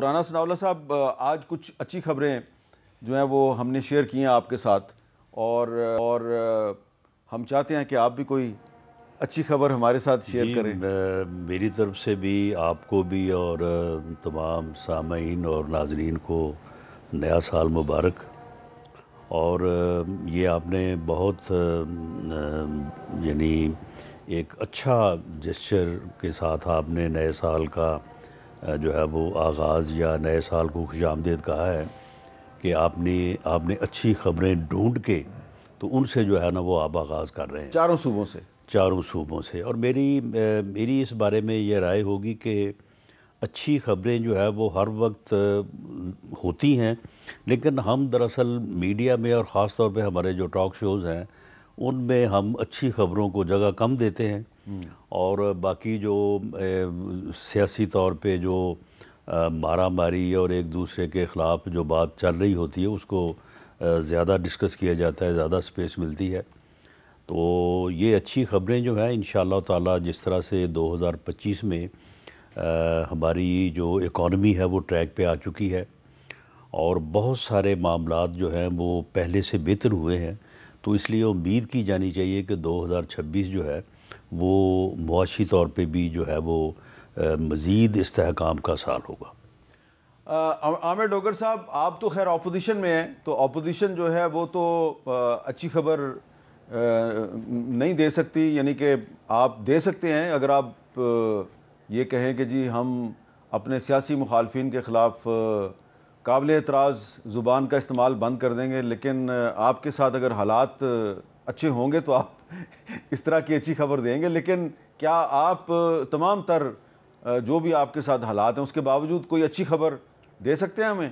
رانا ثناءاللہ صاحب، آج کچھ اچھی خبریں جو ہیں وہ ہم نے شیئر کی ہیں آپ کے ساتھ، اور ہم چاہتے ہیں کہ آپ بھی کوئی اچھی خبر ہمارے ساتھ شیئر کریں۔ میری طرف سے بھی آپ کو بھی اور تمام سامعین اور ناظرین کو نیا سال مبارک۔ اور یہ آپ نے بہت یعنی ایک اچھا جسچر کے ساتھ آپ نے نئے سال کا جو ہے وہ آغاز یا نئے سال کو خوش آمدید کہا ہے کہ آپ نے اچھی خبریں ڈھونڈ کے تو ان سے جو ہے نا وہ آپ آغاز کر رہے ہیں چاروں صوبوں سے۔ اور میری اس بارے میں یہ رائے ہوگی کہ اچھی خبریں جو ہے وہ ہر وقت ہوتی ہیں، لیکن ہم دراصل میڈیا میں اور خاص طور پہ ہمارے جو ٹاک شوز ہیں ان میں ہم اچھی خبروں کو جگہ کم دیتے ہیں، اور باقی جو سیاسی طور پہ جو مارا ماری اور ایک دوسرے کے خلاف جو بات چل رہی ہوتی ہے اس کو زیادہ ڈسکس کیا جاتا ہے، زیادہ سپیس ملتی ہے۔ تو یہ اچھی خبریں جو ہیں انشاءاللہ تعالی جس طرح سے 2025 میں ہماری جو اکانومی ہے وہ ٹریک پہ آ چکی ہے اور بہت سارے معاملات جو ہیں وہ پہلے سے بہتر ہوئے ہیں، تو اس لیے امید کی جانی چاہیے کہ 2026 جو ہے وہ معاشی طور پہ بھی جو ہے وہ مزید استحکام کا سال ہوگا۔ عامر ڈوگر صاحب، آپ تو خیر اپوزیشن میں ہیں، تو اپوزیشن جو ہے وہ تو اچھی خبر نہیں دے سکتی، یعنی کہ آپ دے سکتے ہیں اگر آپ یہ کہیں کہ جی ہم اپنے سیاسی مخالفین کے خلاف قابل اعتراض زبان کا استعمال بند کر دیں گے، لیکن آپ کے ساتھ اگر حالات اچھے ہوں گے تو آپ اس طرح کی اچھی خبر دیں گے، لیکن کیا آپ تمام تر جو بھی آپ کے ساتھ حالات ہیں اس کے باوجود کوئی اچھی خبر دے سکتے ہیں ہمیں؟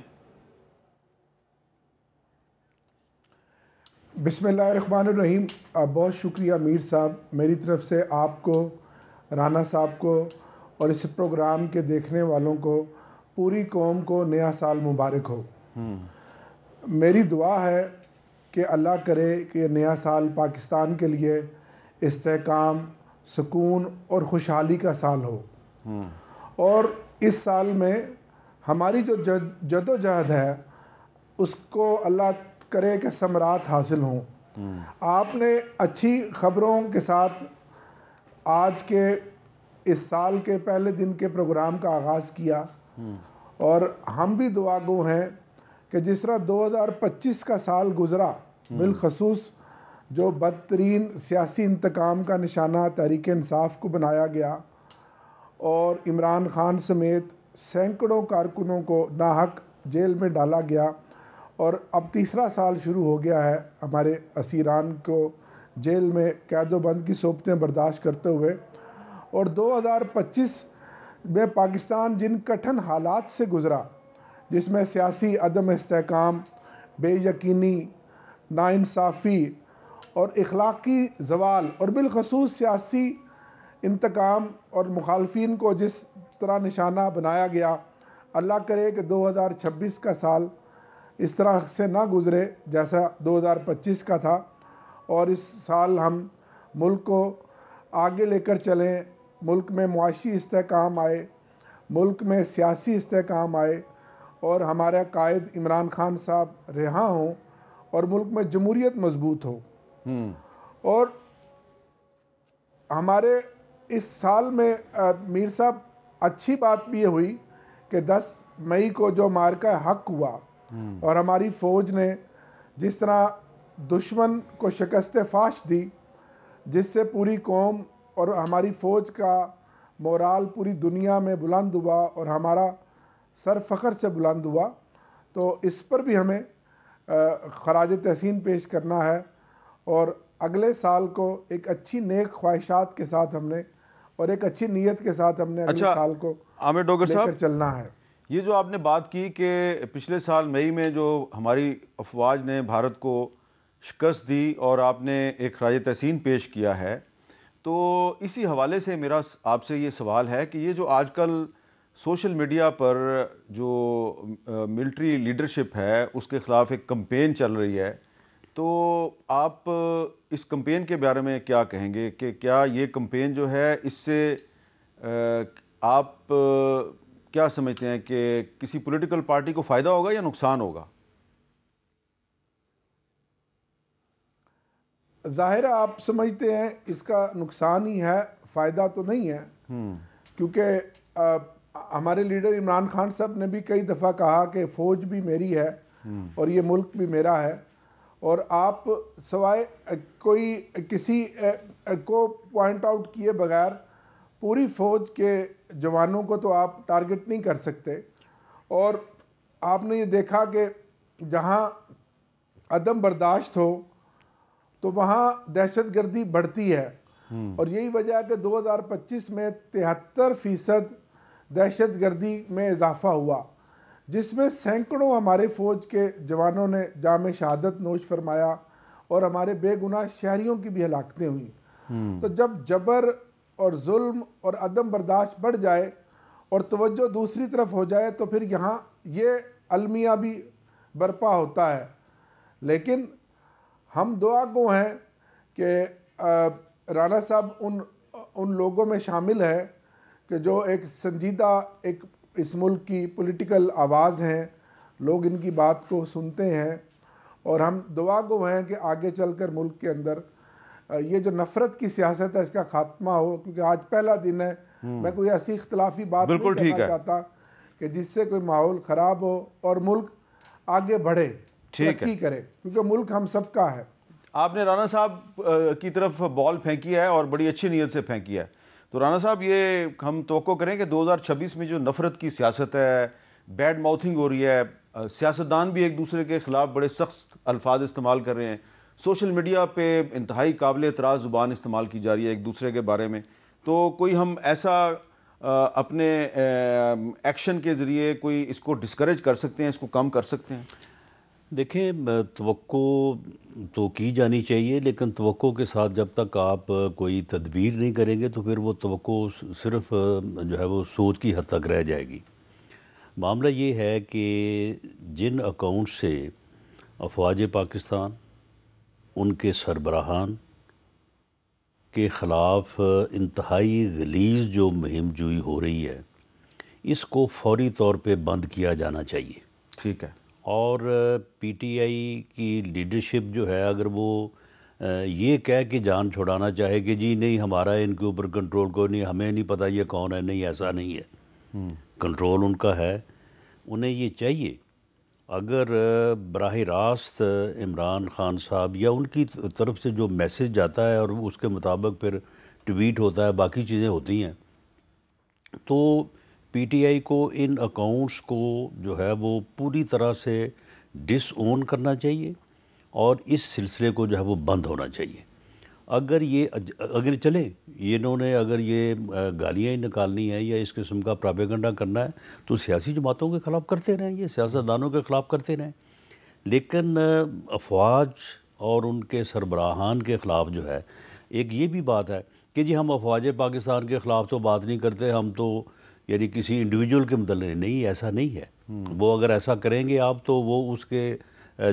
بسم اللہ الرحمن الرحیم۔ بہت شکریہ میر صاحب، میری طرف سے آپ کو، رانا صاحب کو اور اس پروگرام کے دیکھنے والوں کو، پوری قوم کو نیا سال مبارک ہو۔ میری دعا ہے کہ اللہ کرے کہ نیا سال پاکستان کے لیے استحکام، سکون اور خوشحالی کا سال ہو، اور اس سال میں ہماری جو جد و جہد ہے اس کو اللہ کرے کہ ثمرات حاصل ہوں۔ آپ نے اچھی خبروں کے ساتھ آج کے اس سال کے پہلے دن کے پروگرام کا آغاز کیا، اور ہم بھی دعا گو ہیں کہ جس طرح 2025 کا سال گزرا، بالخصوص جو بدترین سیاسی انتقام کا نشانہ تحریک انصاف کو بنایا گیا اور عمران خان سمیت سینکڑوں کارکنوں کو ناحق جیل میں ڈالا گیا، اور اب تیسرا سال شروع ہو گیا ہے ہمارے اسیران کو جیل میں قید و بند کی صحبتیں برداشت کرتے ہوئے، اور 2025 میں پاکستان جن کٹھن حالات سے گزرا، جس میں سیاسی عدم استحکام، بے یقینی، ناانصافی اور اخلاقی زوال، اور بالخصوص سیاسی انتقام اور مخالفین کو جس طرح نشانہ بنایا گیا، اللہ کرے کہ 2026 کا سال اس طرح سے نہ گزرے جیسا 2025 کا تھا، اور اس سال ہم ملک کو آگے لے کر چلیں، ملک میں معاشی استحکام آئے، ملک میں سیاسی استحکام آئے، اور ہمارے قائد عمران خان صاحب رہا ہوں، اور ملک میں جمہوریت مضبوط ہو۔ اور ہمارے اس سال میں میر صاحب اچھی بات بھی یہ ہوئی کہ 10 مئی کو جو معرکہ حق ہوا اور ہماری فوج نے جس طرح دشمن کو شکست فاش دی، جس سے پوری قوم اور ہماری فوج کا مورال پوری دنیا میں بلند ہوا اور ہمارا سر فخر سے بلند ہوا، تو اس پر بھی ہمیں خراج تحسین پیش کرنا ہے، اور اگلے سال کو ایک اچھی نیک خواہشات کے ساتھ ہم نے اور ایک اچھی نیت کے ساتھ ہم نے اگلے سال کو عامر ڈوگر لے صاحب، کر چلنا ہے۔ یہ جو آپ نے بات کی کہ پچھلے سال مئی میں جو ہماری افواج نے بھارت کو شکست دی اور آپ نے ایک خراج تحسین پیش کیا ہے، تو اسی حوالے سے میرا آپ سے یہ سوال ہے کہ یہ جو آج کل سوشل میڈیا پر جو ملٹری لیڈرشپ ہے اس کے خلاف ایک کمپین چل رہی ہے، تو آپ اس کمپین کے بارے میں کیا کہیں گے کہ کیا یہ کمپین جو ہے اس سے آپ کیا سمجھتے ہیں کہ کسی پولیٹیکل پارٹی کو فائدہ ہوگا یا نقصان ہوگا؟ ظاہر ہے آپ سمجھتے ہیں اس کا نقصان ہی ہے، فائدہ تو نہیں ہے، کیونکہ ہمارے لیڈر عمران خان صاحب نے بھی کئی دفعہ کہا کہ فوج بھی میری ہے اور یہ ملک بھی میرا ہے، اور آپ سوائے کوئی کسی کو پوائنٹ آؤٹ کیے بغیر پوری فوج کے جوانوں کو تو آپ ٹارگٹ نہیں کر سکتے. اور آپ نے یہ دیکھا کہ جہاں عدم برداشت ہو تو وہاں دہشت گردی بڑھتی ہے، اور یہی وجہ ہے کہ 2025 میں 73% دہشت گردی میں اضافہ ہوا، جس میں سینکڑوں ہمارے فوج کے جوانوں نے جام شہادت نوش فرمایا اور ہمارے بے گناہ شہریوں کی بھی ہلاکتیں ہوئیں. تو جب جبر اور ظلم اور عدم برداشت بڑھ جائے اور توجہ دوسری طرف ہو جائے تو پھر یہاں یہ المیہ بھی برپا ہوتا ہے. لیکن ہم دعا گو ہیں کہ رانا صاحب ان لوگوں میں شامل ہے کہ جو ایک سنجیدہ ایک اس ملک کی پولیٹیکل آواز ہیں، لوگ ان کی بات کو سنتے ہیں، اور ہم دعا گو ہیں کہ آگے چل کر ملک کے اندر یہ جو نفرت کی سیاست ہے اس کا خاتمہ ہو، کیونکہ آج پہلا دن ہے. میں کوئی ایسی اختلافی بات نہیں کرنا چاہتا کہ جس سے کوئی ماحول خراب ہو اور ملک آگے بڑھے، ترقی کرے، کیونکہ ملک ہم سب کا ہے. آپ نے رانا صاحب کی طرف بال پھینکی ہے اور بڑی اچھی نیت سے پھینکی ہے. تو رانا صاحب یہ ہم توقع کریں کہ 2026 میں جو نفرت کی سیاست ہے، بیڈ ماؤتھنگ ہو رہی ہے، سیاستدان بھی ایک دوسرے کے خلاف بڑے سخت الفاظ استعمال کر رہے ہیں، سوشل میڈیا پہ انتہائی قابل اعتراض زبان استعمال کی جا رہی ہے ایک دوسرے کے بارے میں، تو کوئی ہم ایسا اپنے ایکشن کے ذریعے کوئی اس کو ڈسکریج کر سکتے ہیں، اس کو کم کر سکتے ہیں؟ دیکھیں، توقع تو کی جانی چاہیے، لیکن توقع کے ساتھ جب تک آپ کوئی تدبیر نہیں کریں گے تو پھر وہ توقع صرف جو ہے وہ سوچ کی حد تک رہ جائے گی. معاملہ یہ ہے کہ جن اکاؤنٹ سے افواج پاکستان، ان کے سربراہان کے خلاف انتہائی غلیظ جو مہم جوئی ہو رہی ہے، اس کو فوری طور پہ بند کیا جانا چاہیے. ٹھیک ہے. اور پی ٹی آئی کی لیڈرشپ جو ہے، اگر وہ یہ کہہ کے جان چھڑانا چاہے کہ جی نہیں ہمارا ان کے اوپر کنٹرول کوئی نہیں، ہمیں نہیں پتہ یہ کون ہے، نہیں، ایسا نہیں ہے. کنٹرول ان کا ہے. انہیں یہ چاہیے اگر براہ راست عمران خان صاحب یا ان کی طرف سے جو میسج جاتا ہے اور اس کے مطابق پھر ٹویٹ ہوتا ہے، باقی چیزیں ہوتی ہیں، تو پی ٹی آئی کو ان اکاؤنٹس کو جو ہے وہ پوری طرح سے ڈس اون کرنا چاہیے اور اس سلسلے کو جو ہے وہ بند ہونا چاہیے. اگر چلے انہوں نے اگر یہ گالیاں ہی نکالنی ہے یا اس قسم کا پراپیگنڈا کرنا ہے تو سیاسی جماعتوں کے خلاف کرتے رہیں، یہ سیاستدانوں کے خلاف کرتے رہیں، لیکن افواج اور ان کے سربراہان کے خلاف جو ہے، ایک یہ بھی بات ہے کہ جی ہم افواج پاکستان کے خلاف تو بات نہیں کرتے، ہم تو یعنی کسی انڈیویجول کے متعلق نہیں، ایسا نہیں ہے. وہ اگر ایسا کریں گے آپ تو وہ اس کے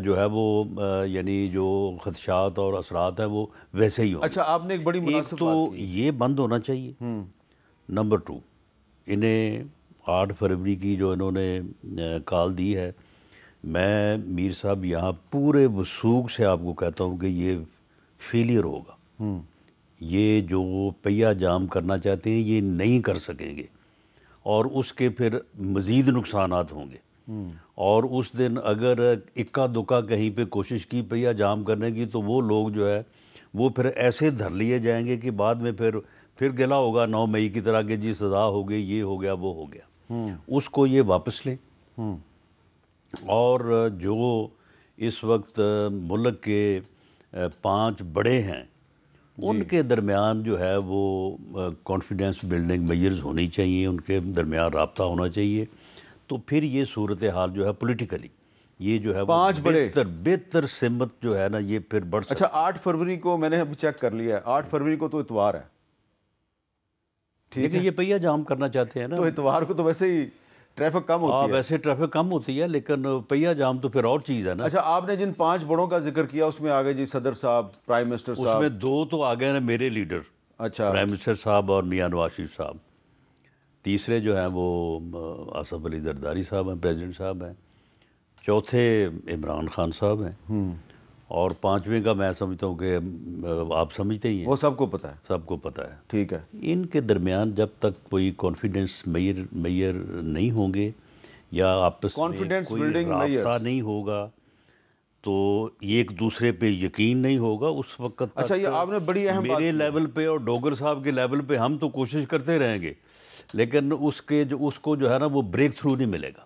جو ہے وہ یعنی جو خدشات اور اثرات ہیں وہ ویسے ہی ہوں گے. اچھا، آپ نے ایک بڑی مناسب تو یہ بند ہونا چاہیے. نمبر 2، انہیں 8 فروری کی جو انہوں نے کال دی ہے، میں میر صاحب یہاں پورے وثوق سے آپ کو کہتا ہوں کہ یہ فیلئر ہوگا. یہ جو پہیہ جام کرنا چاہتے ہیں یہ نہیں کر سکیں گے، اور اس کے پھر مزید نقصانات ہوں گے. اور اس دن اگر اکا دکا کہیں پہ کوشش کی پہیہ جام کرنے کی تو وہ لوگ جو ہے وہ پھر ایسے دھر لیے جائیں گے کہ بعد میں پھر گلا ہوگا 9 مئی کی طرح کہ جی سزا ہو گئی، یہ ہو گیا، وہ ہو گیا. اس کو یہ واپس لیں. اور جو اس وقت ملک کے 5 بڑے ہیں ان کے درمیان جو ہے وہ کانفیڈنس بلڈنگ میجرز ہونی چاہیے، ان کے درمیان رابطہ ہونا چاہیے. تو پھر یہ صورتحال جو ہے پولیٹیکلی یہ جو ہے 5 بڑے بہتر سمت جو ہے نا یہ پھر بڑھ سکتا. اچھا، 8 فروری کو میں نے ابھی چیک کر لیا ہے، 8 فروری کو تو اتوار ہے. ٹھیک ہے، یہ پہیہ جام کرنا چاہتے ہیں نا، تو اتوار کو تو ویسے ہی ٹریفک کم ہوتی ہے. ویسے ٹریفک کم ہوتی ہے، لیکن پہیہ جام تو پھر اور چیز ہے نا. اچھا، آپ نے جن 5 بڑوں کا ذکر کیا اس میں آگے جی صدر صاحب، پرائم منسٹر صاحب، اس میں 2 تو آگئے نا میرے لیڈر، اچھا، پرائم منسٹر صاحب اور میاں نواز شریف صاحب. تیسرے جو ہیں وہ آصف علی زرداری صاحب ہیں، پریزیڈنٹ صاحب ہیں، چوتھے عمران خان صاحب ہیں، اور پانچویں کا میں سمجھتا ہوں کہ آپ سمجھتے ہی ہیں، وہ سب کو پتہ ہے، سب کو پتہ ہے۔ ٹھیک ہے۔ ان کے درمیان جب تک کوئی کانفیڈنس میئر نہیں ہوں گے یا آپس میں کوئی رابطہ نہیں ہوگا تو ایک دوسرے پہ یقین نہیں ہوگا، اس وقت تک اچھا، یہ آپ نے بڑی اہم بات میرے لیول پہ اور ڈوگر صاحب کے لیول پہ ہم تو کوشش کرتے رہیں گے، لیکن اس کو جو ہے نا وہ بریک تھرو نہیں ملے گا۔